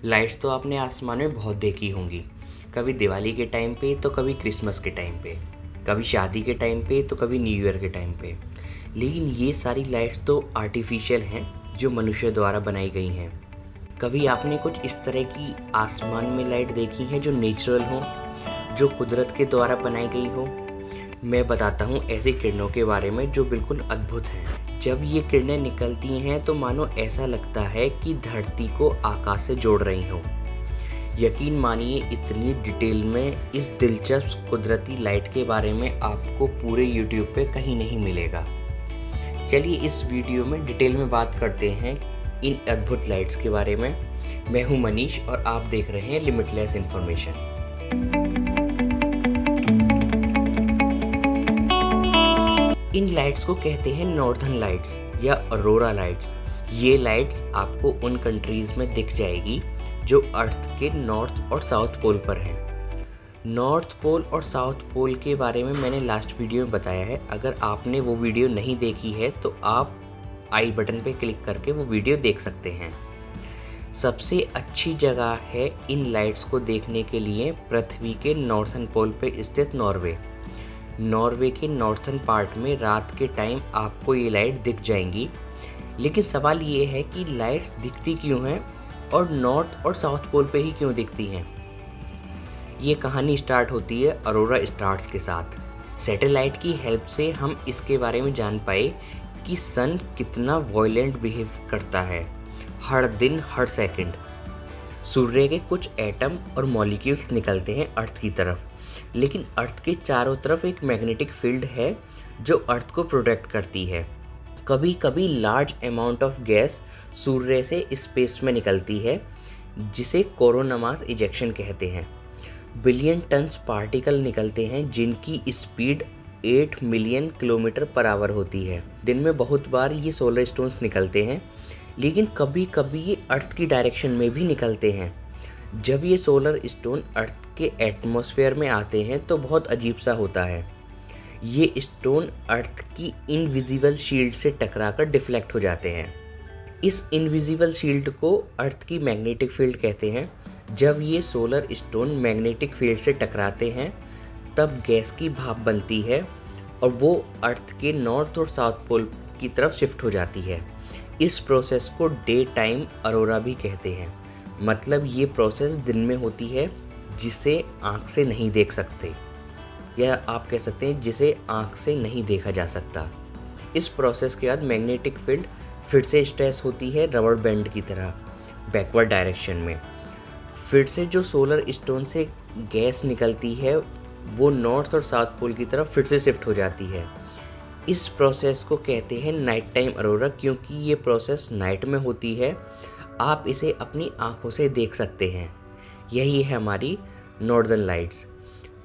Lights तो आपने आसमान में बहुत देखी होंगी, कभी दिवाली के टाइम पे तो कभी क्रिसमस के टाइम पे, कभी शादी के टाइम पे तो कभी न्यू ईयर के टाइम पे। लेकिन ये सारी लाइट्स तो आर्टिफिशियल हैं, जो मनुष्य द्वारा बनाई गई हैं। कभी आपने कुछ इस तरह की आसमान में लाइट देखी हैं जो नेचुरल हो, जो कुदरत के द्वारा बनाई गई हो? मैं बताता हूँ ऐसी किरणों के बारे में जो बिल्कुल अद्भुत हैं। जब ये किरणें निकलती हैं तो मानो ऐसा लगता है कि धरती को आकाश से जोड़ रही हो। यकीन मानिए, इतनी डिटेल में इस दिलचस्प कुदरती लाइट के बारे में आपको पूरे YouTube पे कहीं नहीं मिलेगा। चलिए इस वीडियो में डिटेल में बात करते हैं इन अद्भुत लाइट्स के बारे में। मैं हूं मनीष और आप देख रहे हैं लिमिटलेस इन्फॉर्मेशन। इन लाइट्स को कहते हैं नॉर्दर्न लाइट्स या अरोरा लाइट्स। ये लाइट्स आपको उन कंट्रीज़ में दिख जाएगी जो अर्थ के नॉर्थ और साउथ पोल पर हैं। नॉर्थ पोल और साउथ पोल के बारे में मैंने लास्ट वीडियो में बताया है। अगर आपने वो वीडियो नहीं देखी है तो आप आई बटन पे क्लिक करके वो वीडियो देख सकते हैं। सबसे अच्छी जगह है इन लाइट्स को देखने के लिए पृथ्वी के नॉर्थन पोल पे स्थित नॉर्वे। नॉर्वे के नॉर्थन पार्ट में रात के टाइम आपको ये लाइट दिख जाएंगी। लेकिन सवाल ये है कि लाइट्स दिखती क्यों हैं और नॉर्थ और साउथ पोल पे ही क्यों दिखती हैं? ये कहानी स्टार्ट होती है अरोरा स्टार्स के साथ। सैटेलाइट की हेल्प से हम इसके बारे में जान पाए कि सन कितना वॉयलेंट बिहेव करता है हर दिन हर सेकंड। सूर्य के कुछ एटम और मॉलिक्यूल्स निकलते हैं अर्थ की तरफ, लेकिन अर्थ के चारों तरफ एक मैग्नेटिक फील्ड है जो अर्थ को प्रोटेक्ट करती है। कभी कभी लार्ज अमाउंट ऑफ गैस सूर्य से स्पेस में निकलती है जिसे कोरोना मास इजेक्शन कहते हैं। बिलियन टन्स पार्टिकल निकलते हैं जिनकी speed 8 million kilometre per hour होती है। दिन में बहुत बार ये सोलर स्टोन्स निकलते हैं, लेकिन कभी कभी ये अर्थ की डायरेक्शन में भी निकलते हैं। जब ये सोलर स्टोन अर्थ के एटमॉस्फेयर में आते हैं तो बहुत अजीब सा होता है। ये स्टोन अर्थ की इनविजिबल शील्ड से टकराकर डिफ्लेक्ट हो जाते हैं। इस इनविजिबल शील्ड को अर्थ की मैग्नेटिक फील्ड कहते हैं। जब ये सोलर स्टोन मैग्नेटिक फील्ड से टकराते हैं तब गैस की भाप बनती है और वो अर्थ के नॉर्थ और साउथ पोल की तरफ शिफ्ट हो जाती है। इस प्रोसेस को डे टाइम अरोरा भी कहते हैं। मतलब ये प्रोसेस दिन में होती है जिसे आँख से नहीं देख सकते, या आप कह सकते हैं जिसे आँख से नहीं देखा जा सकता। इस प्रोसेस के बाद मैग्नेटिक फील्ड फिर से स्ट्रेच होती है रबर बैंड की तरह बैकवर्ड डायरेक्शन में। फिर से जो सोलर स्टोन से गैस निकलती है वो नॉर्थ और साउथ पोल की तरफ फिर से शिफ्ट हो जाती है। इस प्रोसेस को कहते हैं नाइट टाइम अरोरा, क्योंकि ये प्रोसेस नाइट में होती है। आप इसे अपनी आँखों से देख सकते हैं। यही है हमारी नॉर्दर्न लाइट्स।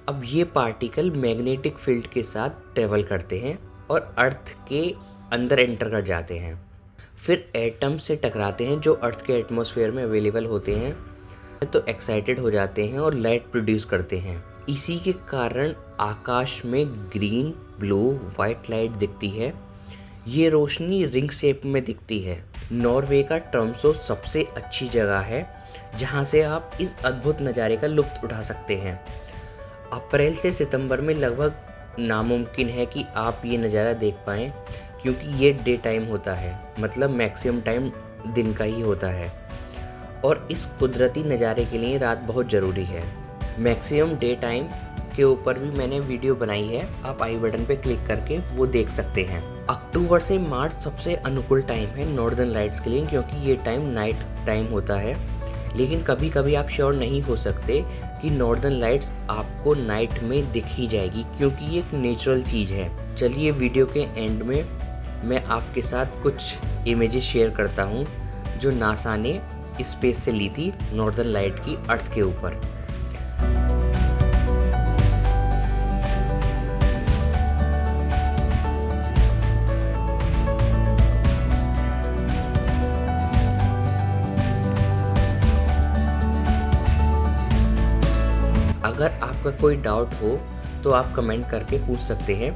अब ये पार्टिकल मैग्नेटिक फील्ड के साथ ट्रेवल करते हैं और अर्थ के अंदर एंटर कर जाते हैं। फिर एटम से टकराते हैं जो अर्थ के एटमॉस्फेयर में अवेलेबल होते हैं, तो एक्साइटेड हो जाते हैं और लाइट प्रोड्यूस करते हैं। इसी के कारण आकाश में ग्रीन, ब्लू, वाइट लाइट दिखती है। ये रोशनी रिंग शेप में दिखती है। नॉर्वे का ट्रॉम्सो सबसे अच्छी जगह है जहाँ से आप इस अद्भुत नज़ारे का लुत्फ़ उठा सकते हैं। अप्रैल से सितंबर में लगभग नामुमकिन है कि आप ये नज़ारा देख पाएँ, क्योंकि ये डे टाइम होता है, मतलब मैक्सिमम टाइम दिन का ही होता है। और इस कुदरती नज़ारे के लिए रात बहुत ज़रूरी है। मैक्सिमम डे टाइम के ऊपर भी मैंने वीडियो बनाई है, आप आई बटन पे क्लिक करके वो देख सकते हैं। अक्टूबर से मार्च सबसे अनुकूल टाइम है नॉर्दर्न लाइट्स के लिए, क्योंकि ये टाइम नाइट टाइम होता है। लेकिन कभी कभी आप श्योर नहीं हो सकते कि नॉर्दर्न लाइट्स आपको नाइट में दिख ही जाएगी, क्योंकि ये एक नेचुरल चीज़ है। चलिए वीडियो के एंड में मैं आपके साथ कुछ इमेजेस शेयर करता हूँ जो नासा ने स्पेस से ली थी नॉर्दर्न लाइट की अर्थ के ऊपर। अगर आपका कोई डाउट हो तो आप कमेंट करके पूछ सकते हैं।